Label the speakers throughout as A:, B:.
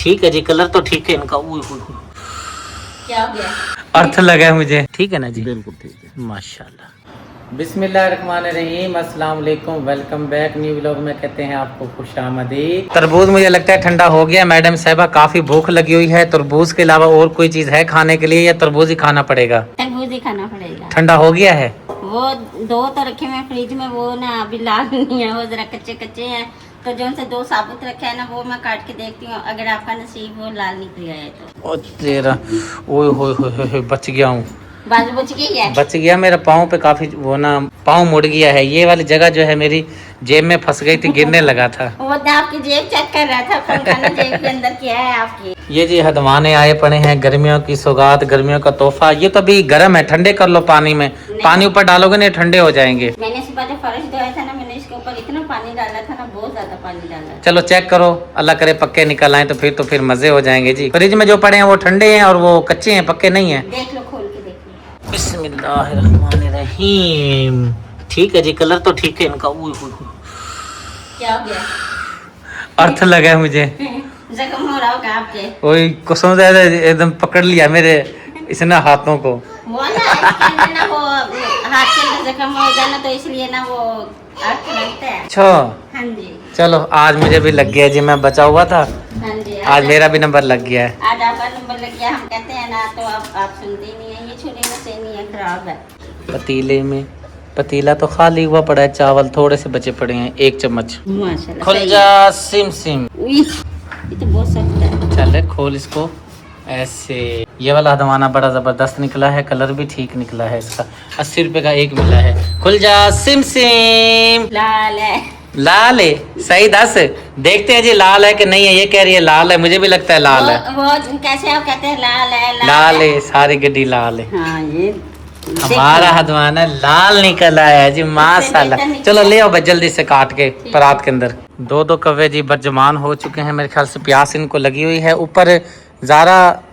A: ठीक है जी, कलर तो ठीक है इनका।
B: क्या हो गया?
A: अर्थ लगा है मुझे। ठीक है ना जी,
C: बिल्कुल ठीक है।
A: माशाल्लाह। बिस्मिल्लाहिर्रहमानिर्रहीम, अस्सलाम वालेकुम, वेलकम बैक। न्यू व्लॉग में कहते हैं आपको खुशामदीद। तरबूज मुझे लगता है ठंडा हो गया। मैडम साहिबा काफी भूख लगी हुई है। तरबूज के अलावा और कोई चीज है खाने के लिए या तरबूज ही खाना पड़ेगा?
B: तरबूज ही खाना पड़ेगा।
A: ठंडा हो गया है।
B: वो दो तो रखे हुए फ्रिज में, वो ना अभी लाल नहीं है, वो जरा कच्चे कच्चे हैं। तो जो उनसे दो साबुत रखे है ना, वो मैं काट के देखती हूँ, अगर आपका नसीब वो लाल निकल गया है तो।
A: ओ तेरा, ओए होए होए होए, बच गया हूँ।
B: बाजू बच गई है।
A: बच गया। मेरा पाँव पे काफी वो ना, पाँव मुड़ गया है। ये वाली जगह जो है मेरी जेब में फंस गई थी, गिरने लगा था।
B: वो तो आपकी जेब चेक कर रहा था, फोन करना जेब के अंदर क्या है आपकी।
A: ये जी हदवाने आए पड़े हैं, गर्मियों की सौगात, गर्मियों का तोहफा। ये तो अभी गर्म है, ठंडे कर लो पानी में। पानी ऊपर डालोगे नहीं ठंडे हो जाएंगे।
B: मैंने सुबह जो फर्श धोया था ना, मैंने इसके ऊपर इतना पानी डाला था ना, बहुत ज्यादा पानी डाला।
A: चलो चेक करो, अल्लाह करे पक्के निकल आए तो फिर मजे हो जाएंगे जी। फ्रिज में जो पड़े हैं वो ठंडे हैं और वो कच्चे हैं, पक्के नहीं है।
B: देख लो, खोल के देख लो।
A: बिस्मिल्लाहिर्रहमानिर्रहीम। ठीक है जी, कलर तो ठीक है इनका।
B: क्या हो गया?
A: अर्थ लगा है मुझे।
B: जख्म हो रहा होगा आपके।
A: वही कसम से एकदम पकड़ लिया मेरे इसने हाथों को।
B: वो ना इसके अंदर ना वो हाथ के अंदर जख्म हो जाए ना, तो इसलिए ना वो अर्थ लगता है।
A: अच्छा,
B: हाँ जी,
A: चलो आज मुझे भी लग गया जी। मैं बचा हुआ था,
B: हाँ जी।
A: आज मेरा भी नंबर लग गया है।
B: आज आपका नंबर लग गया। हम कहते हैं ना, तो आप सुनते ही नहीं है। ये छुरी में से नहीं है, खराब है।
A: पतीले में, पतीला तो खाली हुआ पड़ा है, चावल थोड़े से बचे पड़े हैं, 1 चम्मच।
B: माशाल्लाह
A: खुल
B: सही
A: जा सिम सिम।
B: है। उई, ये तो बहुत सख्त है।
A: चले खोल इसको ऐसे। ये वाला हदवाना बड़ा जबरदस्त निकला है, कलर भी ठीक निकला है इसका। 80 रुपए का एक मिला है। खुल जा सिम सिम।
B: लाल है।
A: लाल है, सही 10। देखते हैं जी लाल है कि नहीं है। ये कह रही है लाल है, मुझे भी लगता है लाल है।
B: वो कैसे आप कहते हैं लाल है?
A: लाल है, सारी गड्डी लाल है।
B: हाँ, ये
A: हमारा हदवाना लाल निकल आया जी, माशाल्लाह। चलो ले आओ बस जल्दी से काट के परात के अंदर। दो कव्वे जी बर्जमान हो चुके हैं, मेरे ख्याल से प्यास इनको लगी हुई है। ऊपर ज़रा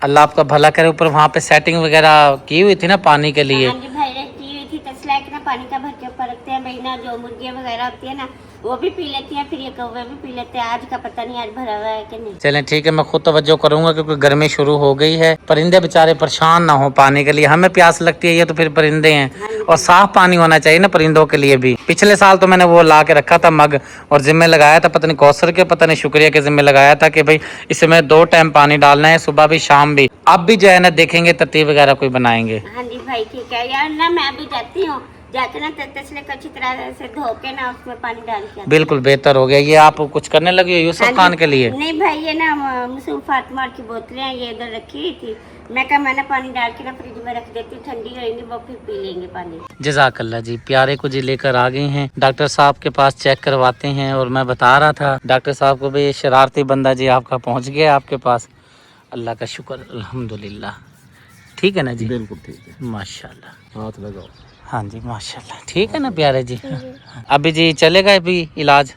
A: अल्लाह आपका भला करे, ऊपर वहाँ पे सेटिंग वगैरह की हुई थी ना पानी के लिए।
B: हाँ जी भाई, रखी हुई थी तसला के ना, पानी का भर के ऊपर रखते हैं भाई ना। जो मुर्गियाँ वगैरह होती है ना, वो भी पी लेती हैं, फिर ये कौवे भी पी लेते हैं। आज का पता नहीं आज भरा हुआ है कि नहीं।
A: चलें ठीक है, मैं खुद तवज्जो करूंगा क्योंकि गर्मी शुरू हो गई है। परिंदे बेचारे परेशान ना हो पानी के लिए, हमें प्यास लगती है, ये तो फिर परिंदे हैं। और साफ पानी होना चाहिए ना परिंदों के लिए भी। पिछले साल तो मैंने वो ला के रखा था मग, और जिम्मे लगाया था, पता नहीं कौसर के पता नहीं शुक्रिया के जिम्मे लगाया था कि भाई इसमें 2 टाइम पानी डालना है, सुबह भी शाम भी। अब भी जो है ना देखेंगे तरतीब वगैरह कोई बनाएंगे।
B: हाँ जी भाई ठीक है यार ना, मैं अभी जाती हूँ, जाके ना तसले को अच्छी तरह से धो के ना उसमें पानी डाल के।
A: बिल्कुल बेहतर हो गया। ये आप कुछ करने लगी हो यूसुफ खान के लिए?
B: नहीं भाई, ये ना मसूम फातिमा की बोतलें हैं, ये इधर रखी हुई थी। मैं कहा मैंने पानी डाल के ना फ्रिज में रख देती हूँ, ठंडी रहेंगी वो, फिर पी लेंगे पानी।
A: जज़ाकल्लाह जी। प्यारे को जी लेकर आ गए हैं डॉक्टर साहब के पास, चेक करवाते हैं। और मैं बता रहा था डॉक्टर साहब को भी, ये शरारती बंदा जी आपका पहुंच गया आपके पास। अल्लाह का शुक्र, अल्हम्दुलिल्लाह। ठीक है ना जी?
C: बिल्कुल ठीक है।
A: माशाल्लाह।
C: हाथ लगाओ।
A: हाँ जी माशाल्लाह। ठीक है ना प्यारे जी? अभी जी चलेगा अभी इलाज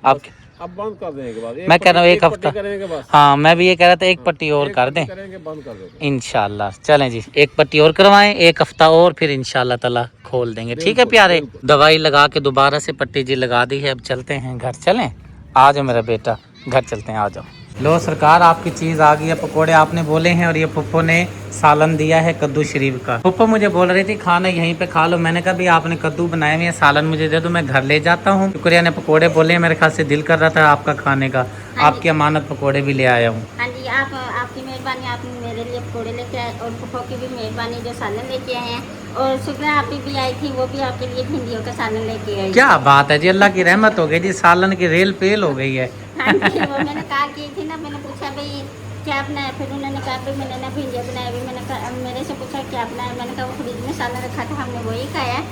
A: आपके?
C: अब बंद कर देने के बाद
A: मैं कह रहा हूँ 1 हफ्ता।
C: करेंगे बस।
A: हाँ मैं भी ये कह रहा था, 1 पट्टी और कर दें
C: करेंगे, बंद कर देंगे
A: इंशाल्लाह। चलें जी, 1 पट्टी और करवाएं, 1 हफ्ता और, फिर इंशाल्लाह ताला खोल देंगे। ठीक है प्यारे? दवाई लगा के दोबारा से पट्टी जी लगा दी है। अब चलते हैं घर। चलें? आ जाओ मेरा बेटा, घर चलते हैं, आ जाओ। लो सरकार, आपकी चीज़ आ गई है। पकोड़े आपने बोले हैं और ये फुप्पो ने सालन दिया है कद्दू शरीफ का। फुप्पो मुझे बोल रही थी खाना यहीं पे खा लो। मैंने कहा भी आपने कद्दू बनाए हुए हैं, सालन मुझे दे दो, मैं घर ले जाता हूँ। शुक्रिया ने पकोड़े बोले हैं, मेरे ख्याल से दिल कर रहा था आपका खाने का। आपकी अमानत पकोड़े भी ले आया हूँ।
B: हाँ जी, आपकी मेहरबानी, आपने मेरे लिए पकौड़े लेके आए, और फुफो की भी मेहरबानी जो सालन लेके आए हैं। और सुबह आप भी आई थी, वो भी आपके लिए भिंडियों का सालन लेके आई।
A: क्या बात है जी, अल्लाह की रहमत हो गई जी, सालन की रेल फेल हो गई है।
B: हाँ जी, वो मैंने कहा की थी ना, मैंने पूछा भाई क्या बनाया, फिर उन्होंने कहा भाई मैंने ना भिंडियाँ बनाई हुई। मैंने कहा, मेरे से पूछा क्या बनाया, मैंने कहा वो फ्रिज में सालन रखा था, हमने वही खाया।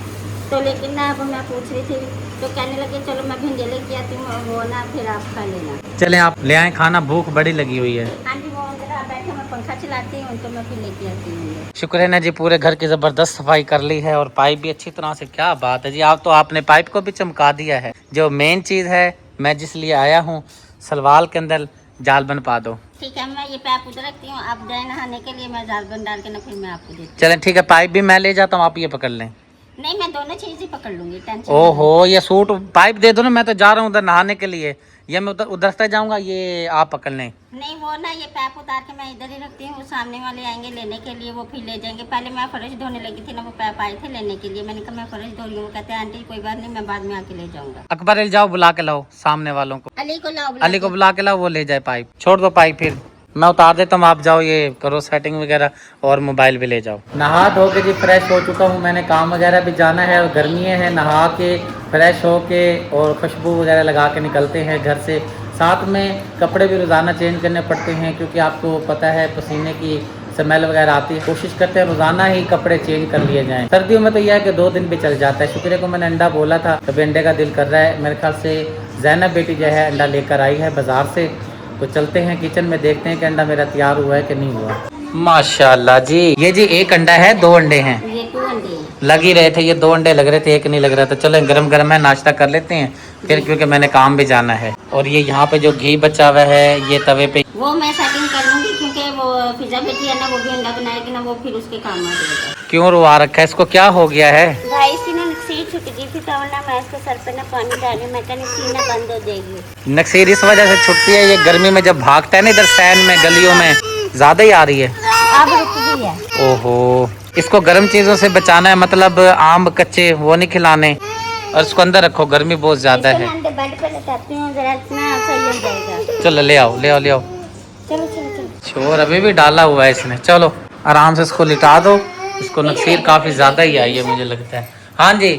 B: तो लेकिन ना अब मैं पूछ रही थी, तो कहने लगे चलो मैं भिंडियाँ लेके आती हूँ, वो ना फिर आप खा लेना।
A: चलें आप ले आए खाना, भूख बड़ी लगी हुई है।
B: हाँ जी, वो जरा बैठे, मैं पंखा चलाती हूँ, तो मैं फिर लेके आती हूँ।
A: शुक्र है ना जी, पूरे घर की ज़बरदस्त सफाई कर ली है और पाइप भी अच्छी तरह से। क्या बात है जी, आप तो आपने पाइप को भी चमका दिया है। जो मेन चीज़ है, मैं जिस लिए आया हूँ, सलवाल के अंदर जाल बन पा दो।
B: ठीक है, मैं ये पैप उधर रखती हूँ, आप जाए नहाने के लिए, मैं जाल बन डाल के ना फिर मैं आपको देती हूँ।
A: चलें ठीक है, पाइप भी मैं ले जाता हूँ, आप ये पकड़ लें।
B: नहीं, मैं दोनों चीज़ ही पकड़ लूंगी, टेंशन
A: ओहो, ये सूट पाइप दे दो ना, मैं तो जा रहा हूँ उधर नहाने के लिए। या मैं उधर उधर से जाऊंगा, ये आप पकड़ लें।
B: नहीं वो ना ये पैप उतार के मैं इधर ही रखती हूँ, सामने वाले आएंगे लेने के लिए, वो फिर ले जाएंगे। पहले मैं फर्श धोने लगी थी ना, वो पैप आए थे लेने के लिए, मैंने कहा मैं फर्श धो रही हूँ, कहते हैं आंटी कोई बात नहीं मैं बाद में आके ले जाऊंगा।
A: अकबर अली जाओ बुला के लाओ सामने वालों को,
B: अली को लाओ,
A: अली को बुला के लाओ, वो ले जाए पाइप। छोड़ दो पाइप, फिर मैं उतार देता हूँ, आप जाओ ये करो सेटिंग वगैरह और मोबाइल भी ले जाओ। नहा धो के जी फ्रेश हो चुका हूँ, मैंने काम वगैरह भी जाना है और गर्मियाँ हैं, नहा के फ्रेश हो के और खुशबू वगैरह लगा के निकलते हैं घर से। साथ में कपड़े भी रोज़ाना चेंज करने पड़ते हैं क्योंकि आपको पता है पसीने की स्मेल वगैरह आती है। कोशिश करते हैं रोज़ाना ही कपड़े चेंज कर लिए जाएं। सर्दियों में तो यह है कि 2 दिन भी चल जाता है। शुक्र को मैंने अंडा बोला था, तभी अंडे का दिल कर रहा है। मेरे ख्याल से जैनब बेटी जो है अंडा लेकर आई है बाज़ार से, तो चलते हैं किचन में, देखते हैं कि अंडा मेरा तैयार हुआ है कि नहीं हुआ। माशाल्लाह जी, ये जी 1 अंडा है, 2 अंडे हैं,
B: ये 2 अंडे
A: लग ही रहे थे, ये 2 अंडे लग रहे थे, 1 नहीं लग रहा था। चलो गरम गरम है, नाश्ता कर लेते हैं फिर, क्योंकि मैंने काम भी जाना है। और ये यहाँ पे जो घी बचा हुआ है ये तवे पे,
B: वो मैं सेटिंग कर लूंगी क्योंकि वो फिजा बेटी है ना, वो भी अंडा बनाएगी ना, वो फिर उसके काम आ जाएगा।
A: क्यों रुआ रखा है इसको, क्या हो गया है?
B: भाई इसकी ना नक्सीर छूट गई थी, तो ना मैं इसके सर पे ना पानी डाली, मैं कहा नक्सीर ना बंद हो जाएगी।
A: नक्सीर इस वजह से छुट्टी है, ये गर्मी में जब भागता है ना इधर सैन में गलियों में, ज्यादा ही आ रही है।
B: अब रुक गई है।
A: ओहो, इसको गर्म चीजों से बचाना है, मतलब आम कच्चे वो नहीं खिलाने, और इसको अंदर रखो, गर्मी बहुत ज्यादा है।
B: इसको ना बेड पे लगाती हूँ, जरा इतना सही हो जाएगा।
A: चलो ले आओ ले आओ ले आओ।
B: चलो चलो चलो।
A: छोर अभी भी डाला हुआ है इसने। चलो आराम से इसको लिटा दो, इसको नक्सीर काफी ज्यादा ही आई है मुझे लगता है। हाँ जी,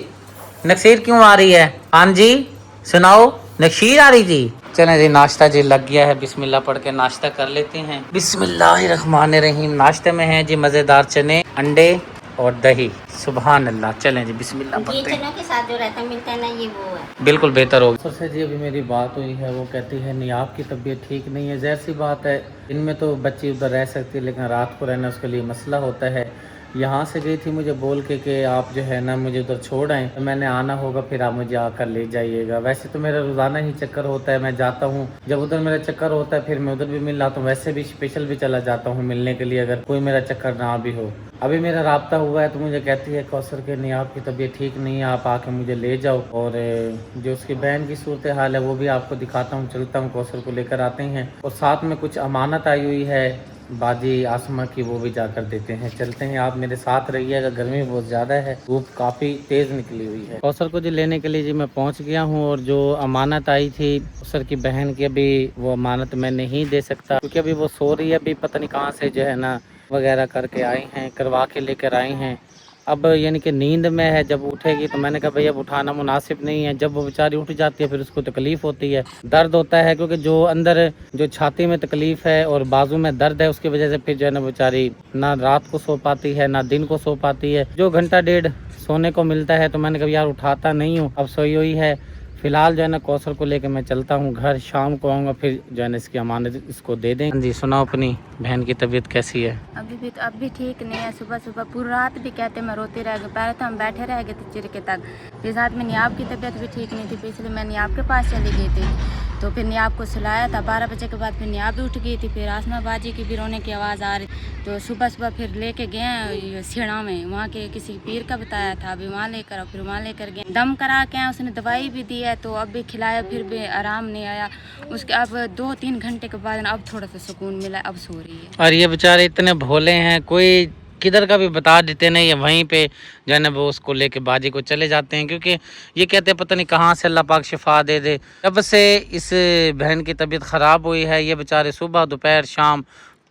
A: नक्सीर क्यों आ रही है? हाँ जी सुनाओ, नक्सीर आ रही थी। चलें जी, नाश्ता जी लग गया है, बिस्मिल्लाह पढ़ के नाश्ता कर लेते हैं। बिस्मिल्लाहिर्रहमानिर्रहीम। नाश्ते में है जी मज़ेदार चने, अंडे और दही। सुभान अल्लाह। चलें जी बिस्मिल्लाह
B: ये
A: पढ़ते हैं।
B: चनों के साथ जो रहता मिलता है ना, ये वो है।
A: बिल्कुल बेहतर होगी। सबसे जी अभी मेरी बात हुई है, वो कहती है नहीं आपकी तबीयत ठीक नहीं है। ज़ाहिर सी बात है, इनमें तो बच्ची उधर रह सकती है, लेकिन रात को रहना उसके लिए मसला होता है। यहाँ से गई थी मुझे बोल के कि आप जो है ना मुझे उधर छोड़ आएँ, तो मैंने आना होगा, फिर आप मुझे आकर ले जाइएगा। वैसे तो मेरा रोज़ाना ही चक्कर होता है, मैं जाता हूँ, जब उधर मेरा चक्कर होता है फिर मैं उधर भी मिल आता हूँ। वैसे भी स्पेशल भी चला जाता हूँ मिलने के लिए, अगर कोई मेरा चक्कर ना भी हो। अभी मेरा राब्ता हुआ है तो मुझे कहती है कौसर के नहीं आपकी तबीयत ठीक नहीं है, आप आके मुझे ले जाओ। और जो उसकी बहन की सूरत हाल है वो भी आपको दिखाता हूँ, चलता हूँ, कौसर को लेकर आते हैं। और साथ में कुछ अमानत आई हुई है बाजी आसमा की, वो भी जाकर देते हैं। चलते हैं, आप मेरे साथ रहिएगा, गर्मी बहुत ज़्यादा है, धूप काफ़ी तेज़ निकली हुई है। कौसर को जी लेने के लिए जी मैं पहुंच गया हूं, और जो अमानत आई थी कौसर की बहन की, अभी वो अमानत मैं नहीं दे सकता क्योंकि अभी वो सो रही है। अभी पता नहीं कहाँ से जो है ना वगैरह करके आई हैं, करवा के लेकर आई हैं। अब यानी कि नींद में है, जब उठेगी तो मैंने कहा भैया अब उठाना मुनासिब नहीं है। जब वो बेचारी उठ जाती है फिर उसको तकलीफ़ होती है, दर्द होता है, क्योंकि जो अंदर जो छाती में तकलीफ़ है और बाजू में दर्द है, उसकी वजह से फिर जो है ना बेचारी ना रात को सो पाती है ना दिन को सो पाती है। जो घंटा 1.5 सोने को मिलता है, तो मैंने कहा यार उठाता नहीं हूँ, अब सोई हुई है। फिलहाल जो है ना कौसर को लेकर मैं चलता हूँ घर, शाम को आऊँगा, फिर जो है ना इसकी अमानत इसको दे दें। जी सुनाओ, अपनी बहन की तबीयत कैसी है?
D: अब भी ठीक नहीं है। सुबह सुबह पूरी रात भी कहते मैं रोते रह गए। पहले तो हम बैठे रह गए थे चिर के तक, फिर साथ में नियाब की तबीयत भी ठीक नहीं थी, इसलिए मैं नियाब के पास चली गई थी। तो फिर नियाब को सुलाया था, 12 बजे के बाद फिर नियाब भी उठ गई थी। फिर आसमा बाजी की भी रोने की आवाज़ आ रही, तो सुबह सुबह फिर लेके गए सिड़ा में, वहाँ के किसी पीर का बताया था, अभी वहाँ लेकर फिर वहाँ लेकर गए, दम करा के आए, उसने दवाई भी दी है, तो अब भी खिलाया, फिर भी आराम नहीं आया। उसके अब 2-3 घंटे के बाद अब थोड़ा सा सुकून मिला, अब सो रही है।
A: और ये बेचारे इतने भोले हैं, कोई किधर का भी बता देते नहीं, या वहीं पे जो है ना वो उसको लेके बाजी को चले जाते हैं, क्योंकि ये कहते हैं पता नहीं कहाँ से अल्लाह पाक शिफा दे दे। जब से इस बहन की तबीयत ख़राब हुई है, ये बेचारे सुबह दोपहर शाम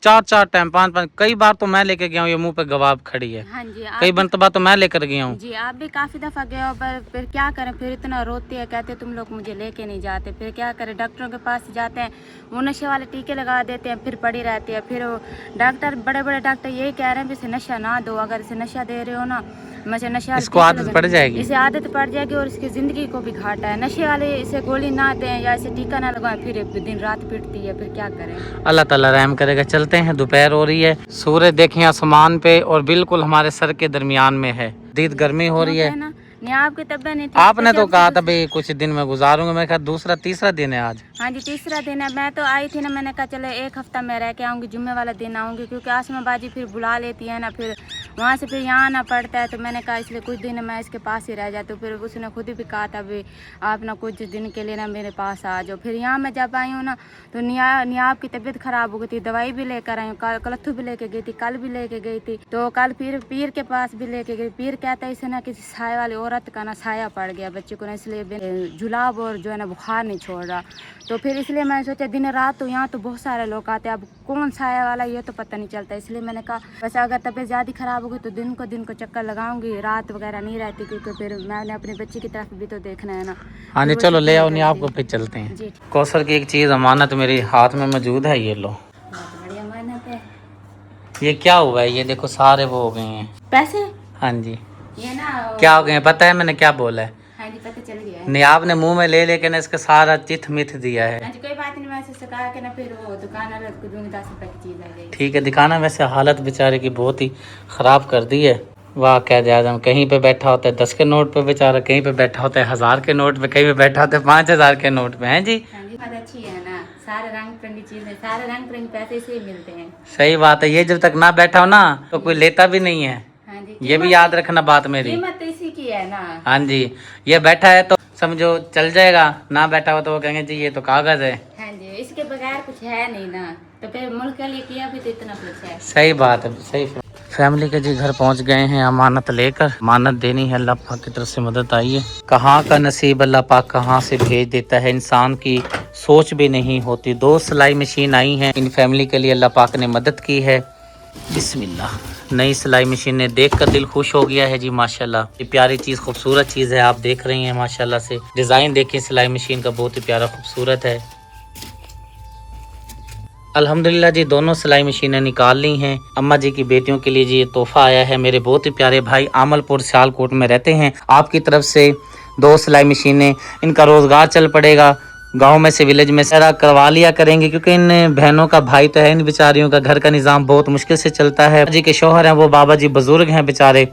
A: 4-4 टाइम 5-5, कई बार तो मैं लेके गया हूँ, ये मुंह पे गवाब खड़ी है।
D: हाँ जी,
A: कई मरतबा तो मैं लेकर गया हूँ
D: जी, आप भी काफ़ी दफ़ा गए हो, पर फिर क्या करें, फिर इतना रोती है, कहते तुम लोग मुझे लेके नहीं जाते। फिर क्या करें, डॉक्टरों के पास जाते हैं, वो नशे वाले टीके लगा देते हैं, फिर पड़ी रहती है। फिर वो डॉक्टर, बड़े बड़े डॉक्टर यही कह रहे हैं भी इसे नशा ना दो, अगर इसे नशा दे रहे हो ना, मुझे नशा,
A: इसको आदत पड़ जाएगी,
D: इसे आदत पड़ जाएगी और इसकी ज़िंदगी को भी घाटा है। नशे वाले इसे गोली ना दें या इसे टीका ना लगवाएं, फिर दिन रात पिटती है, फिर क्या करें।
A: अल्लाह ताला रहम करेगा। चलते हैं, दोपहर हो रही है, सूरज देखें आसमान पे और बिल्कुल हमारे सर के दरमियान में है, दीद गर्मी हो रही है।
D: नियाब की तबीयत नहीं थी,
A: आपने तो कहा था भाई कुछ दिन में गुजारूंगा, मैं कहा दूसरा तीसरा दिन है आज।
D: हाँ जी, तीसरा दिन है। मैं तो आई थी ना, मैंने कहा चले 1 हफ्ता मैं रह के आऊँगी, जुम्मे वाला दिन आऊँगी, क्योंकि आसमा बाजी फिर बुला लेती है ना, फिर वहाँ से फिर यहाँ आना पड़ता है। तो मैंने कहा इसलिए कुछ दिन मैं इसके पास ही रह जाती हूँ। फिर उसने खुद भी कहा था भी आप ना कुछ दिन के लिए ना मेरे पास आ जाओ। फिर यहाँ मैं जब आई हूँ ना तो नियाब की तबीयत खराब हो गई थी, दवाई भी लेकर आई हूँ, कलत्थू भी लेके गई थी, कल भी लेके गई थी। तो कल फिर पीर के पास भी लेके गई। पीर कहता है इसे ना किसी साय वाली औरत का ना साया पड़ गया बच्चे को ना, इसलिए जुलाब और जो है ना बुखार नहीं छोड़ रहा। तो फिर इसलिए मैंने सोचा दिन रात तो यहाँ तो बहुत सारे लोग आते हैं, अब कौन साया वाला ये तो पता नहीं चलता। इसलिए मैंने कहा वैसे अगर तबीयत ज़्यादा खराब होगी तो दिन को चक्कर लगाऊंगी, रात वगैरह नहीं रहती, क्योंकि फिर मैंने अपने बच्चे की तरफ भी तो देखना है ना।
A: हाँ जी चलो ले आओ, नहीं आपको फिर चलते हैं।
D: जी
A: कौसर की एक चीज़ अमानत मेरे हाथ में मौजूद है, ये लो।
D: बहुत बढ़िया मानत है।
A: ये क्या हुआ है? ये देखो सारे वो हो गए हैं
D: पैसे
A: हाँ जी।
D: ये ना
A: क्या हो गए हैं पता है मैंने क्या बोला है?
D: हाँ जी पता चल गया है।
A: नियाब ने मुंह में ले लेके ना इसका सारा चिथ मिथ दिया है।
D: हाँ जी कोई बात नहीं, मैं उससे कहा कि ना फिर वो दुकान वाले को दूंगी 10 रुपए की चीज़ आ जाएगी।
A: ठीक है दिखाना। वैसे हालत बेचारे की बहुत ही ख़राब कर दी है। वाह कैद आज़म, कहीं पे बैठा होता है 10 के नोट पे बेचारा, कहीं पे बैठा होता है 1000 के नोट पे, कहीं पे बैठा होता है 5000 के नोट पे। हैं जी
D: हाँ जी बहुत अच्छी है ना, सारे रंग बिरंगी चीजें, सारे रंग बिरंगे पैसे से ही मिलते हैं।
A: सही बात है। ये जब तक ना बैठा हो ना तो कोई लेता भी नहीं है।
D: हाँ जी
A: ये भी याद रखना बात मेरी।
D: कीमत तो इसी की है ना।
A: हाँ जी, ये बैठा है तो समझो चल जाएगा, ना बैठा हो तो वो कहेंगे जी ये तो कागज है।
D: हाँ जी इसके बगैर कुछ है नहीं ना, तो फिर मुल्क के लिए किया भी तो इतना कुछ है।
A: सही बात है, सही। फैमिली के जी घर पहुंच गए हैं अमानत लेकर। अमानत देनी है, अल्लाह पाक की तरफ से मदद आई है। कहाँ का नसीब अल्लाह पाक कहाँ से भेज देता है, इंसान की सोच भी नहीं होती। 2 सिलाई मशीन आई हैं इन फैमिली के लिए, अल्लाह पाक ने मदद की है। बिस्मिल्लाह। नई सिलाई मशीन ने देख कर दिल खुश हो गया है जी माशाल्लाह। ये प्यारी चीज़, खूबसूरत चीज़ है, आप देख रही हैं माशाल्लाह से। डिज़ाइन देखिए सिलाई मशीन का, बहुत ही प्यारा खूबसूरत है। अल्हम्दुलिल्लाह जी दोनों सिलाई मशीनें निकाल ली हैं। अम्मा जी की बेटियों के लिए जी ये तोहफा आया है। मेरे बहुत ही प्यारे भाई आमलपुर सियालकोट में रहते हैं, आपकी तरफ से 2 सिलाई मशीनें, इनका रोज़गार चल पड़ेगा। गांव में से विलेज में सारा करवा लिया करेंगे, क्योंकि इन बहनों का भाई तो है, इन बेचारियों का घर का निज़ाम बहुत मुश्किल से चलता है। जी के शौहर हैं वो बाबा जी बुजुर्ग हैं बेचारे।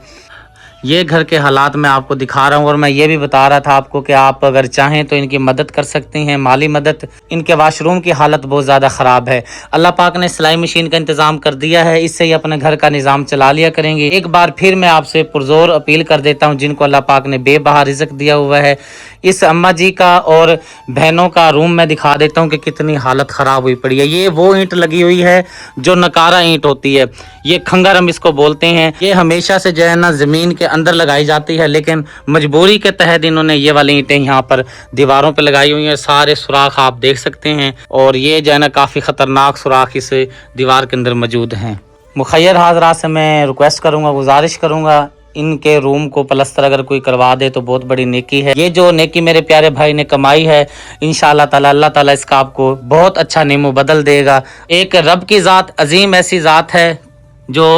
A: ये घर के हालात मैं आपको दिखा रहा हूँ, और मैं ये भी बता रहा था आपको कि आप अगर चाहें तो इनकी मदद कर सकते हैं, माली मदद। इनके वाशरूम की हालत बहुत ज़्यादा ख़राब है। अल्लाह पाक ने सिलाई मशीन का इंतज़ाम कर दिया है, इससे ही अपने घर का निज़ाम चला लिया करेंगे। एक बार फिर मैं आपसे पुरजोर अपील कर देता हूँ, जिनको अल्लाह पाक ने बेबहा रिज़्क़ दिया हुआ है, इस अम्मा जी का और बहनों का रूम मैं दिखा देता हूँ कि कितनी हालत ख़राब हुई पड़ी है। ये वो ईंट लगी हुई है जो नकारा ईंट होती है, ये खंगर हम इसको बोलते हैं। ये हमेशा से जो है ना ज़मीन के अंदर लगाई जाती है, लेकिन मजबूरी के तहत इन्होंने ये वाली ईंटें यहाँ पर दीवारों पर लगाई हुई हैं। सारे सुराख आप देख सकते हैं, और ये जो है ना काफ़ी ख़तरनाक सुराख इस दीवार के अंदर मौजूद हैं। मुखैर हाजरात से मैं रिक्वेस्ट करूँगा, गुजारिश करूँगा, इनके रूम को प्लस्तर अगर कोई करवा दे तो बहुत बड़ी नेकी है। ये जो नेकी मेरे प्यारे भाई ने कमाई है, इंशाअल्लाह ताला अल्लाह ताला इसका आपको बहुत अच्छा नेमो बदल देगा। एक रब की ज़ात अजीम ऐसी ज़ात है जो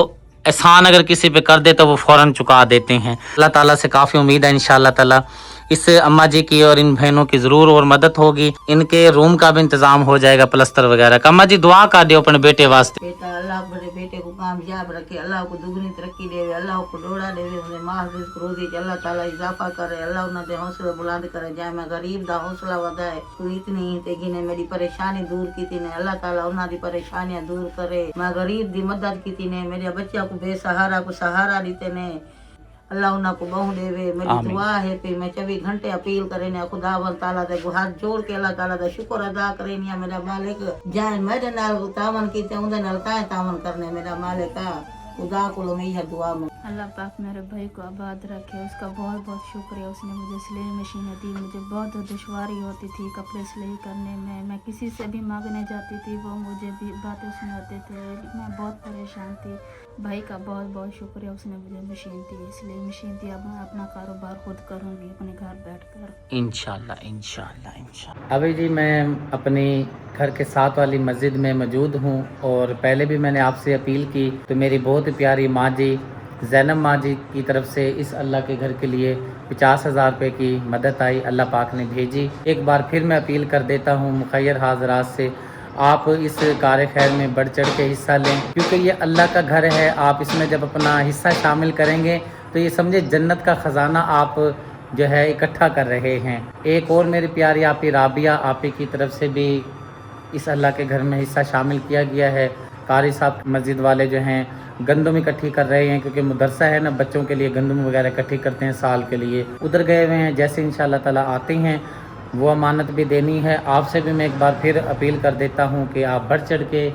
A: एहसान अगर किसी पे कर दे तो वो फ़ौरन चुका देते हैं। अल्लाह ताला से काफ़ी उम्मीद है इंशाअल्लाह ताला इस अम्मा जी की और इन बहनों की ज़रूर और मदद होगी। इनके रूम का भी इंतज़ाम हो जाएगा, प्लस्तर वगैरह का। अम्मा जी दुआ कर दियो अपने बेटे वास्ते।
E: बेटा अल्लाह बड़े बेटे को कामयाब रखे, अल्लाह को दुगनी तरक्की देवे, अल्लाह को डोड़ा देवे, उन्हें माहफिज रोज़ी च अल्लाह ताला इजाफा करे, अल्लाह उन्हें हौसला बुलंद करे। जाए मैं गरीब दा हौसला वधाए। तू इतनी तेगी ने मेरी परेशानी दूर की थी ने, अल्लाह ताला उन्हां दी परेशानियां दूर करे। मैं गरीब दी मदद की थी ने, मेरे बच्चा को बेसहारा को सहारा दीते ने, अल्लाह उन्हां को बहु देवे। मेरी दुआ है पे मैं 24 घंटे अपील करे ने, खुदावन ताला दे हाथ जोड़ के अल्लाह ताला दा शुक्र अदा करे ने। मेरा मालिक जाए मेरे नाल तावन कीते उंदे नाल काए तावन करने मेरा मालिक खुदा को मैं यह दुआ में।
D: अल्लाह पाक मेरे भाई को आबाद रखे, उसका बहुत बहुत शुक्रिया। उसने मुझे सिलाई मशीन दी, मुझे बहुत दुश्वारी होती थी कपड़े सिलाई करने में। मैं किसी से भी मांगने जाती थी, वो मुझे भी बातें सुनाते थे, मैं बहुत परेशान थी। भाई का बहुत बहुत शुक्रिया, उसने मुझे मशीन दी, इसलिए मशीन दी। अब मैं अपना कारोबार खुद करूँगी अपने घर बैठकर इंशाल्लाह इंशाल्लाह इंशाल्लाह। अभी जी मैं अपनी घर के साथ वाली मस्जिद में मौजूद हूँ, और पहले भी मैंने आपसे अपील की तो मेरी बहुत ही प्यारी माँ जी ज़ैनब माँ जी की तरफ से इस अल्लाह के घर के लिए 50,000 रुपये की मदद आई, अल्लाह पाक ने भेजी। एक बार फिर मैं अपील कर देता हूँ मुखैर हाजरात से, आप इस कार खैर में बढ़ चढ़ के हिस्सा लें, क्योंकि ये अल्लाह का घर है। आप इसमें जब अपना हिस्सा शामिल करेंगे तो ये समझे जन्नत का ख़जाना आप जो है इकट्ठा कर रहे हैं। एक और मेरी प्यारी आपी राबिया आपी की तरफ से भी इस अल्लाह के घर में हिस्सा शामिल किया गया है। कारी साहब मस्जिद वाले जो हैं
A: गंदम इकट्ठी कर रहे हैं, क्योंकि मदरसा है ना, बच्चों के लिए गंदम वगैरह इकट्ठी करते हैं साल के लिए। उधर गए हुए हैं, जैसे इंशाल्लाह ताला आते हैं वो अमानत भी देनी है। आपसे भी मैं एक बार फिर अपील कर देता हूँ कि आप बढ़ चढ़ के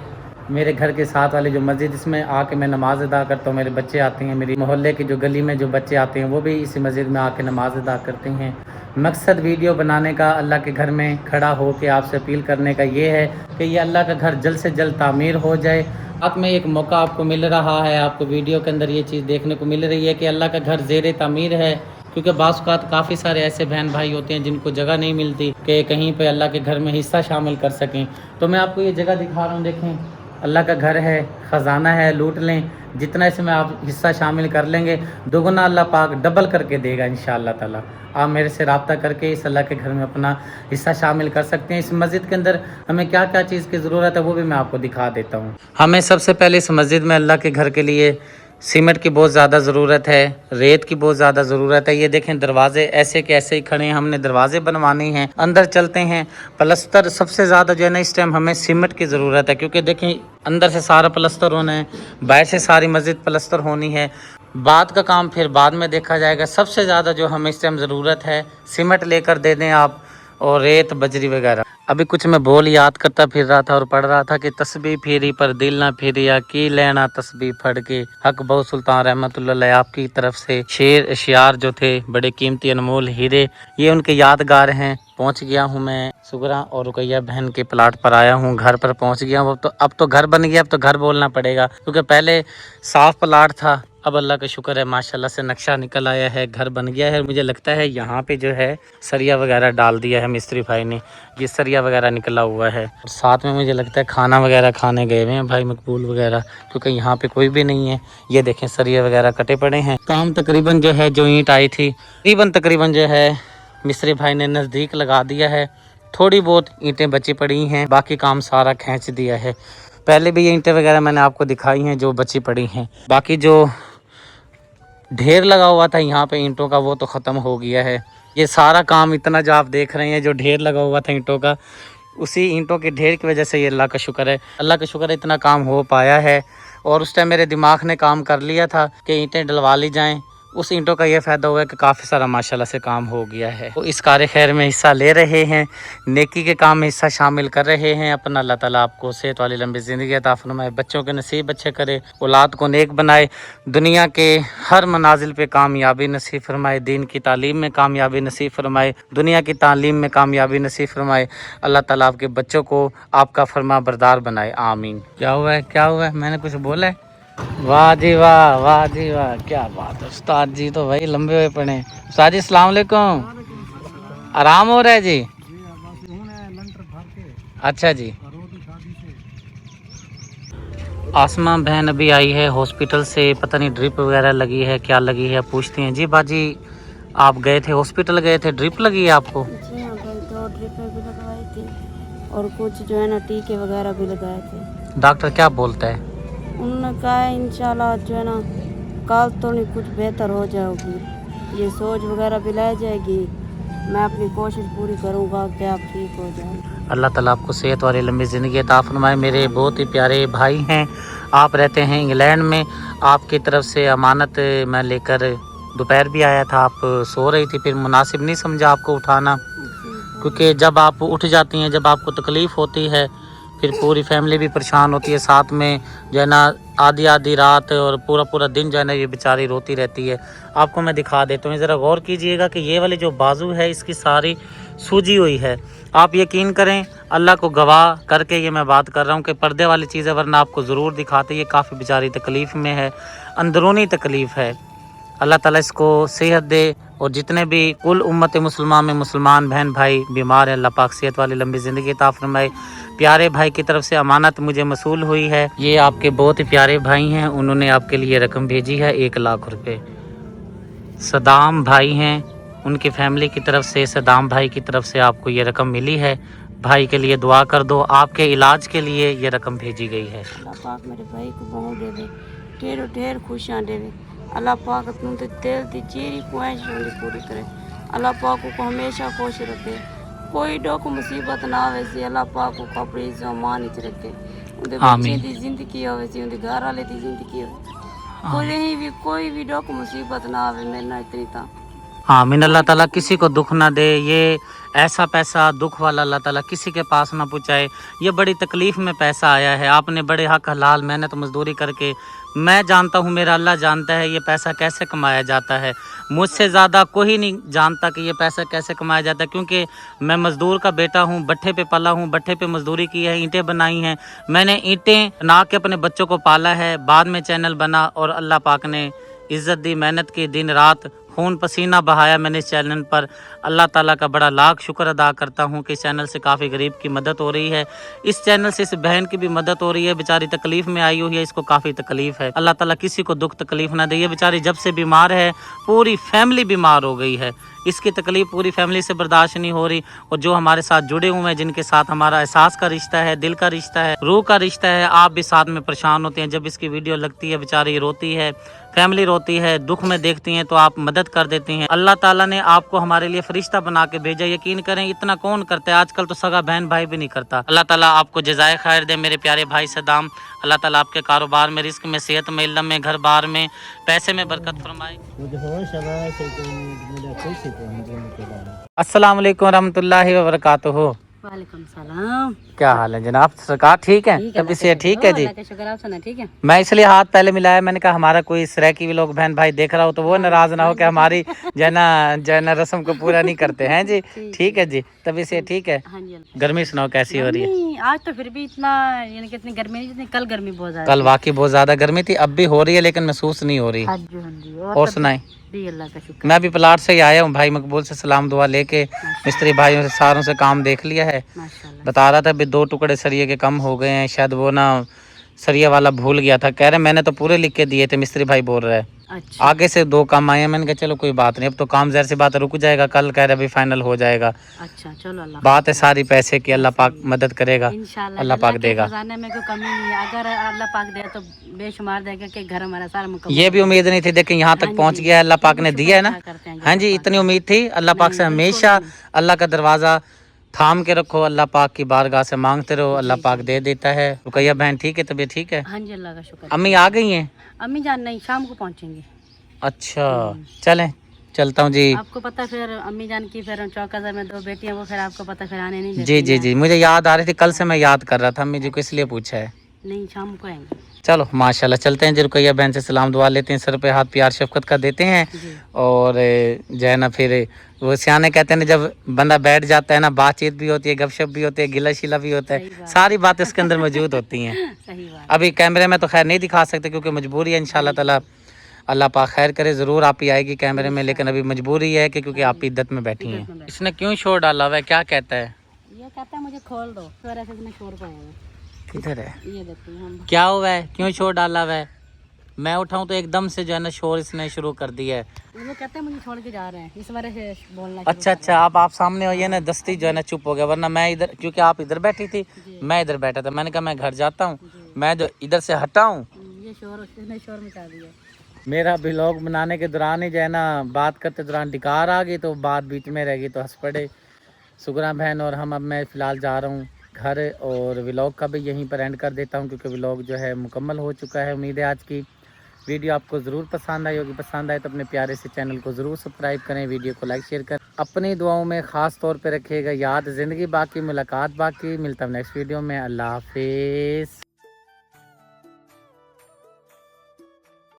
A: मेरे घर के साथ वाले जो मस्जिद, इसमें आके मैं नमाज़ अदा करता हूँ, मेरे बच्चे आते हैं, मेरी मोहल्ले की जो गली में जो बच्चे आते हैं वो भी इसी मस्जिद में आके नमाज़ अदा करते हैं। मकसद वीडियो बनाने का, अल्लाह के घर में खड़ा हो के आपसे अपील करने का ये है कि ये अल्लाह का घर जल्द से जल्द तामीर हो जाए। साथ में एक मौका आपको मिल रहा है, आपको वीडियो के अंदर ये चीज़ देखने को मिल रही है कि अल्लाह का घर ज़ेर तामीर है, क्योंकि बाज़ काफ़ी सारे ऐसे बहन भाई होते हैं जिनको जगह नहीं मिलती कि कहीं पे अल्लाह के घर में हिस्सा शामिल कर सकें। तो मैं आपको ये जगह दिखा रहा हूँ, देखें अल्लाह का घर है, ख़जाना है, लूट लें। जितना इसमें आप हिस्सा शामिल कर लेंगे दोगुना अल्लाह पाक डबल करके देगा इंशाअल्लाह ताला। आप मेरे से रब्ता करके इस अल्लाह के घर में अपना हिस्सा शामिल कर सकते हैं। इस मस्जिद के अंदर हमें क्या क्या चीज़ की ज़रूरत है वो भी मैं आपको दिखा देता हूँ। हमें सबसे पहले इस मस्जिद में अल्लाह के घर के लिए सीमेंट की बहुत ज़्यादा ज़रूरत है, रेत की बहुत ज़्यादा ज़रूरत है। ये देखें दरवाजे ऐसे के ऐसे ही खड़े हैं, हमने दरवाजे बनवाने हैं। अंदर चलते हैं। प्लस्तर सबसे ज़्यादा जो है ना इस टाइम हमें सीमेंट की ज़रूरत है, क्योंकि देखें अंदर से सारा प्लस्तर होना है, बाहर से सारी मस्जिद प्लस्तर होनी है। बाद का काम फिर बाद में देखा जाएगा। सबसे ज़्यादा जो हमें इस टाइम ज़रूरत है सीमेंट लेकर दे दें आप, और रेत बजरी वगैरह। अभी कुछ मैं बोल याद करता फिर रहा था और पढ़ रहा था कि तस्बीह फेरी पर दिल ना फेरिया की लेना तस्बीह फड़ के। हक बहु सुल्तान रहमतुल्लाह अलैह आपकी तरफ से शेर अशियार जो थे बड़े कीमती अनमोल हीरे, ये उनके यादगार हैं। पहुंच गया हूं मैं सुगरा और रुकैया बहन के प्लाट पर आया हूं, घर पर पहुंच गया हूं। अब तो घर बन गया, अब तो घर बोलना पड़ेगा, क्योंकि पहले साफ प्लाट था, अब अल्लाह का शुक्र है माशाल्लाह से नक्शा निकल आया है, घर बन गया है। मुझे लगता है यहाँ पे जो है सरिया वगैरह डाल दिया है मिस्त्री भाई ने, ये सरिया वगैरह निकला हुआ है। और साथ में मुझे लगता है खाना वगैरह खाने गए हुए हैं भाई मकबूल वगैरह, क्योंकि यहाँ पे कोई भी नहीं है। ये देखें सरिया वगैरह कटे पड़े हैं। काम तकरीबन जो है, जो ईंट आई थी तकरीबन जो है मिस्त्री भाई ने नज़दीक लगा दिया है। थोड़ी बहुत ईंटें बची पड़ी हैं, बाकी काम सारा खींच दिया है। पहले भी ये ईंटें वगैरह मैंने आपको दिखाई हैं जो बची पड़ी हैं। बाकी जो ढेर लगा हुआ था यहाँ पे ईंटों का वो तो ख़त्म हो गया है। ये सारा काम इतना जो आप देख रहे हैं, जो ढेर लगा हुआ था ईंटों का, उसी ईंटों के ढेर की वजह से ये अल्लाह का शुक्र है, अल्लाह का शुक्र है इतना काम हो पाया है। और उस टाइम मेरे दिमाग ने काम कर लिया था कि ईंटें डलवा ली जाएं। उस ईंटों का ये फ़ायदा हुआ है कि काफ़ी सारा माशाल्लाह से काम हो गया है। तो इस कार खैर में हिस्सा ले रहे हैं, नेकी के काम में हिस्सा शामिल कर रहे हैं। अपना अल्लाह ताला आपको सेहत वाली लंबी ज़िंदगी अता फरमाए, बच्चों के नसीब अच्छे करे, औलाद को नेक बनाए, दुनिया के हर मनाजिल पे कामयाबी नसीब फरमाए, दीन की तालीम में कामयाबी नसीब फरमाए, दुनिया की तालीम में कामयाबी नसीब फरमाए। अल्लाह ताला आपके बच्चों को आपका फरमा बरदार बनाए, आमीन। क्या हुआ है, क्या हुआ है? मैंने कुछ बोला है? वाह जी वाह, वाह जी वाह, क्या बात है। उस्ताद जी तो भाई लंबे हुए पड़े। उस्ताद जी अस्सलाम वालेकुम, आराम हो रहा है जी? अच्छा जी। आसमा बहन अभी आई है हॉस्पिटल से, पता नहीं ड्रिप वगैरह लगी है, क्या लगी है, पूछते हैं। जी बाजी आप गए थे हॉस्पिटल, गए थे, ड्रिप लगी है आपको?
D: जी हाँ भाई, 2 ड्रिपें भी लगवाई थी और कुछ जो है ना टीके वगैरह भी लगाए थे।
A: डॉक्टर क्या बोलता है?
D: उन्होंने कहा है इंशाल्लाह जो है ना कल तो नहीं कुछ बेहतर हो जाएगी, ये सोच वगैरह भी लाई जाएगी। मैं अपनी कोशिश पूरी करूँगा कि आप ठीक हो जाए।
A: अल्लाह ताला आपको सेहत वाली लंबी ज़िंदगी अता फरमाए। मेरे बहुत ही प्यारे भाई हैं, आप रहते हैं इंग्लैंड में, आपकी तरफ से अमानत मैं लेकर दोपहर भी आया था, आप सो रही थी, फिर मुनासिब नहीं समझा आपको उठाना, क्योंकि जब आप उठ जाती हैं, जब आपको तकलीफ़ होती है, फिर पूरी फैमिली भी परेशान होती है, साथ में जो है ना आधी आधी रात और पूरा पूरा दिन जो है ना ये बेचारी रोती रहती है। आपको मैं दिखा देता हूँ, ज़रा गौर कीजिएगा कि ये वाली जो बाजू है इसकी सारी सूजी हुई है। आप यकीन करें, अल्लाह को गवाह करके ये मैं बात कर रहा हूँ कि पर्दे वाली चीज़ है, वरना आपको ज़रूर दिखाते। ये काफ़ी बेचारी तकलीफ़ में है, अंदरूनी तकलीफ़ है। अल्लाह ताला इसको सेहत दे, और जितने भी कुल उम्मत मुसलमान में मुसलमान बहन भाई बीमार है, अल्लाह पाक सेहत वाली लंबी ज़िंदगी अता फरमाए। प्यारे भाई की तरफ से अमानत मुझे मसूल हुई है, ये आपके बहुत ही प्यारे भाई हैं, उन्होंने आपके लिए रकम भेजी है 1 लाख रुपए। सदाम भाई हैं, उनकी फैमिली की तरफ से, सदाम भाई की तरफ से आपको ये रकम मिली है। भाई के लिए दुआ कर दो, आपके इलाज के लिए ये रकम भेजी गई है।
D: अल्लाह पाक मेरे भाई को बहुत देवे, ढेर ढेर खुशियाँ देवे। अल्लाह पाक अपने तो दिल की चीरी ख्वाहिश पूरी करे। अल्लाह पाक को हमेशा खुश रखे, कोई दुख मुसीबत ना आवे सी अल्लाह पाक को कपड़े मान च रखे उनके बच्चे
A: आमीन।
D: दी जिंदगी होवे सी उनके घर वाले दी जिंदगी होवे कोई भी दुख मुसीबत ना आवे मेरे ना इतनी ता
A: आमीन। अल्लाह ताला किसी को दुख ना दे, ये ऐसा पैसा दुख वाला अल्लाह ताला किसी के पास ना पहुँचाए। ये बड़ी तकलीफ़ में पैसा आया है, आपने बड़े हक हलाल मेहनत मजदूरी करके, मैं जानता हूँ मेरा अल्लाह जानता है ये पैसा कैसे कमाया जाता है। मुझसे ज़्यादा कोई नहीं जानता कि ये पैसा कैसे कमाया जाता है, क्योंकि मैं मज़दूर का बेटा हूँ, भट्ठे पे पला हूँ, भट्ठे पे मजदूरी की है, ईंटें बनाई हैं, मैंने ईंटें बना के अपने बच्चों को पाला है। बाद में चैनल बना और अल्लाह पाक ने इज़्ज़त दी, मेहनत की, दिन रात खून पसीना बहाया मैंने इस चैनल पर। अल्लाह ताला का बड़ा लाख शुक्र अदा करता हूँ कि इस चैनल से काफ़ी गरीब की मदद हो रही है। इस चैनल से इस बहन की भी मदद हो रही है, बेचारी तकलीफ़ में आई हुई है, इसको काफ़ी तकलीफ़ है। अल्लाह ताला किसी को दुख तकलीफ़ ना दे। ये बेचारी जब से बीमार है, पूरी फैमिली बीमार हो गई है, इसकी तकलीफ़ पूरी फैमिली से बर्दाश्त नहीं हो रही। और जो हमारे साथ जुड़े हुए हैं, जिनके साथ हमारा एहसास का रिश्ता है, दिल का रिश्ता है, रूह का रिश्ता है, आप भी साथ में परेशान होते हैं। जब इसकी वीडियो लगती है बेचारी रोती है, फैमिली रोती है, दुख में देखती हैं तो आप मदद कर देती हैं। अल्लाह ताला ने आपको हमारे लिए फरिश्ता बना के भेजा। यकीन करें इतना कौन करता है, आजकल तो सगा बहन भाई भी नहीं करता। अल्लाह ताला आपको जज़ाए खैर दे मेरे प्यारे भाई सदाम। अल्लाह ताला आपके कारोबार में, रिस्क में, सेहत में, इल्म में, घर बार में, पैसे में बरकत फरमाए। अस्सलाम वालेकुम रहमतुल्लाहि व बरकातुहू।
D: वालेकुम सलाम।
A: क्या हाल है जनाब? सरकार ठीक है? तभी से ठीक है जी।
D: शुक्र आप सुना ठीक है।
A: मैं इसलिए हाथ पहले मिलाया, मैंने कहा हमारा कोई सराकी भी लोग बहन भाई देख रहा हो तो वो नाराज ना हो कि हमारी जैना रस्म को पूरा नहीं करते हैं जी। ठीक है जी, तभी से ठीक है।
D: हाँ जी
A: गर्मी सुनाओ कैसी हो रही है?
D: आज तो फिर भी इतना यानी कि इतनी गर्मी नहीं जितनी कल गर्मी बहुत ज्यादा।
A: कल वाकई बहुत ज्यादा गर्मी थी, अब भी हो रही है लेकिन महसूस नहीं हो रही।
D: हाँ जी हाँ जी।
A: और सुनाए?
D: भी अल्लाह का शुक्र।
A: मैं अभी प्लाट से ही आया हूँ, भाई मकबूल से सलाम दुआ लेके मिस्त्री भाइयों से सारों से काम देख लिया है।
D: माशाल्लाह।
A: बता रहा था अभी 2 टुकड़े सरिये के कम हो गए हैं, शायद वो ना सरिया वाला भूल गया था। कह रहे मैंने तो पूरे लिख के दिए थे, मिस्त्री भाई बोल रहा है
D: अच्छा
A: आगे से 2 कम आए हैं। मैंने कहा चलो कोई बात नहीं, अब तो काम ज़ाहिर सी बात रुक जाएगा, कल कह रहे अभी फाइनल हो जाएगा।
D: अच्छा चलो अल्लाह
A: बात है सारी पैसे की, अल्लाह पाक मदद करेगा,
D: इंशाल्लाह
A: अल्लाह पाक देगा।
D: खजाने में कोई कमी नहीं है, अगर अल्लाह पाक दे तो बेशुमार देगा कि घर हमारा सारा मुकम्मल।
A: ये भी उम्मीद नहीं थी, देखिए यहाँ तक पहुँच गया है, अल्लाह पाक ने दिया है ना। हाँ जी, इतनी उम्मीद थी अल्लाह पाक से, हमेशा अल्लाह का दरवाज़ा थाम के रखो, अल्लाह पाक की बारगाह से मांगते रहो, अल्लाह पाक दे देता है। रुकैया बहन ठीक है, तबीयत ठीक है?
D: हाँ जी अल्लाह का शुक्र।
A: अम्मी आ गई हैं?
D: अम्मी जान नहीं, शाम को पहुँचेंगे।
A: अच्छा चलें, चलता हूँ जी।
D: आपको पता फिर अम्मी जान की फिर चौकाज़र में 2 बेटियां, वो फिर आपको पता फिर आने नहीं देती
A: जी जी जी, मुझे याद आ रही थी, कल से मैं याद कर रहा था अम्मी जी को, इसलिए पूछा है।
D: नहीं शाम को आएंगे।
A: चलो माशाल्लाह, चलते हैं जी। रुकैया बहन से सलाम दुआ लेते हैं, सर पे हाथ प्यार शफकत का देते हैं। और जो है ना, फिर वो सियाने कहते हैं ना, जब बंदा बैठ जाता है ना, बातचीत भी होती है, गपशप भी होती है, गिला शिला भी होता है, सारी बातें इसके अंदर मौजूद होती हैं।
D: सही बात।
A: अभी कैमरे में तो खैर नहीं दिखा सकते क्योंकि मजबूरी है, इंशाल्लाह ताला अल्लाह पाक खैर करे, ज़रूर आप ही आएगी कैमरे में, लेकिन अभी मजबूरी है कि क्योंकि आप इद्दत में बैठी हैं। इसने क्यों शोर डाला हुआ है, क्या कहता है?
D: ये कहता है मुझे खोल दो, फिर ऐसे इसने शोर पाया।
A: किधर है?
D: ये देखिए हम
A: क्या हुआ है, क्यों शोर डाला हुआ है? मैं उठाऊं तो एकदम से जो है ना शोर इसने शुरू कर दिया है।
D: वो कहते हैं मुझे छोड़ के जा रहे हैं, इस वजह से बोलना।
A: अच्छा अच्छा, आप सामने होइए ना, दस्ती जो है ना चुप हो गया, वरना मैं इधर, क्योंकि आप इधर बैठी थी, मैं इधर बैठा था, मैंने कहा मैं घर जाता हूँ, मैं जो इधर से हटा हूँ।
D: ये शोर उसने शोर मचा दिया।
A: मेरा ब्लॉग बनाने के दौरान ही जो है ना, बात करते दौरान डिकार आ गई तो बात बीच में रह गई, तो हंस पड़े सुगरा बहन और हम। अब मैं फ़िलहाल जा रहा हूँ घर, और व्लॉग का भी यहीं पर एंड कर देता हूँ क्योंकि व्लॉग जो है मुकम्मल हो चुका है। उम्मीद है आज की वीडियो आपको ज़रूर पसंद आई होगी। पसंद आए तो अपने प्यारे से चैनल को ज़रूर सब्सक्राइब करें, वीडियो को लाइक शेयर करें, अपनी दुआओं में ख़ास तौर पे रखिएगा याद। ज़िंदगी बाकी, मुलाकात बाकी। मिलता हूँ नेक्स्ट वीडियो में। अल्लाह हाफिज़।